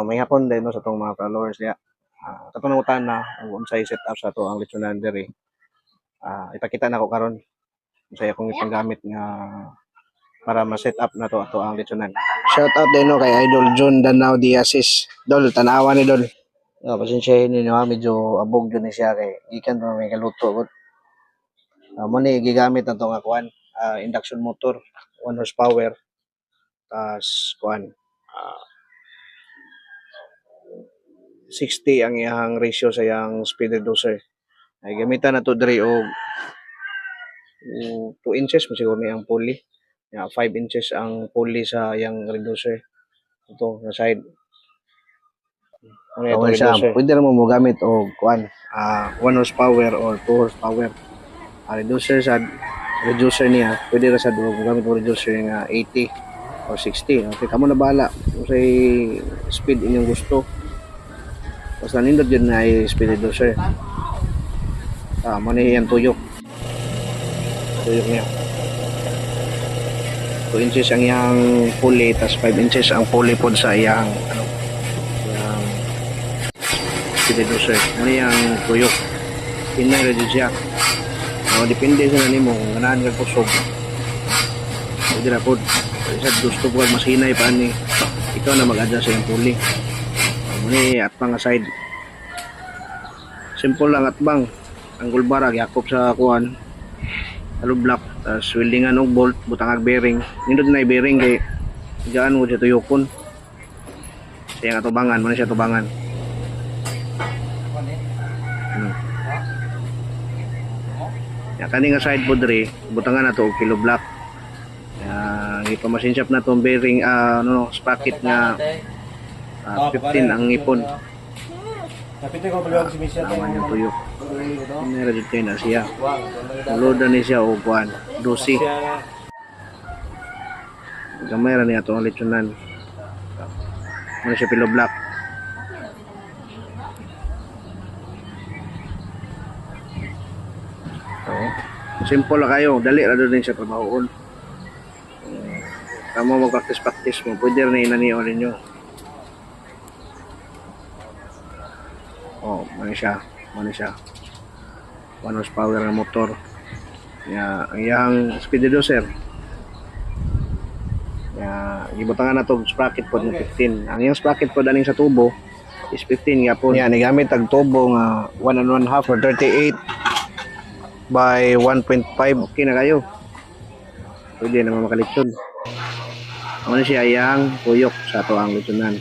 May hapon din no sa tong mga followers niya. Katungutan na kung unsay setup sa to ang lechonan diri. Ipakita na ko karon unsay akong ipanggamit nga para ma-set up na to ato ang lechonan. Shout out din no kay Idol John Danao Diasis. Dol, tanawa ni Dol. Pasensyahin ninyo ha, medyo abog yun ni siya kay gikan pa may kaluto. Mo ni gigamit na to nga kuan, induction motor, 1 horsepower. Tas kuan, 60 ang iyang ratio sa iyang speed reducer. Ay gamitan na to diri og 2 inches mo siguro ni ang pulley. 5 inches ang pulley sa iyang reducer. Ito na side. Ano ito reducer? Pwede naman mo gamit og kuan, 1 horsepower or 2 horsepower. Reducer niya, pwede ra sa gamit mo reducer nga 80 or 60. Okay, kamo na bahala kung say speed inyong gusto. Basta nindot yun na speed reducer. Mani yung tuyok niya. 2 inches ang iyang pulley, tas 5 inches ang pulley pod sa iyang yung speed reducer. Mani yung tuyok. Pinay reduce siya. Depende sa nimo kung ganahan ka kusog. Pwede na pod. Isa gusto ko mas hinay pa ni. Ikaw na mag-adjust sa iyong pulley. Mani atbang nga side. Simple lang atbang. Ang gulbara yakop sa kuan. Hollow block, tas weldingan og bolt, butang bearing. Nindot na bearing kay gaan mo siya tuyokon. Kaya nga tubangan, man siya tubangan. Ya kani nga side pod diri, butangan na to og kilo block. Ipamasinsyap na tong bearing sprocket nga 15 ang ipon. Kapit ko pala si Misha naman yung tuyok. Meron dito na siya. Ulodan ni siya o kuan. 12. Gamay ra niya ito ang lechonan. Ano siya pilo black. Simple lang kayo. Dali ra doon siya trabahoon. Kamo mag-practice mo. Pwede rin na inaniyo ninyo. Mano siya 1 horsepower na motor. Ang iyang speed reducer gibutangan na to sprocket pod ng 15. Ang iyang sprocket pod aning sa tubo is 15 nga po. Nigamit ang tubo nga 1 1/2 or 38 by 1.5. Okay na kayo, pwede naman makalitsyon. Ano siya iyang tuyok sa ato ang lechonan.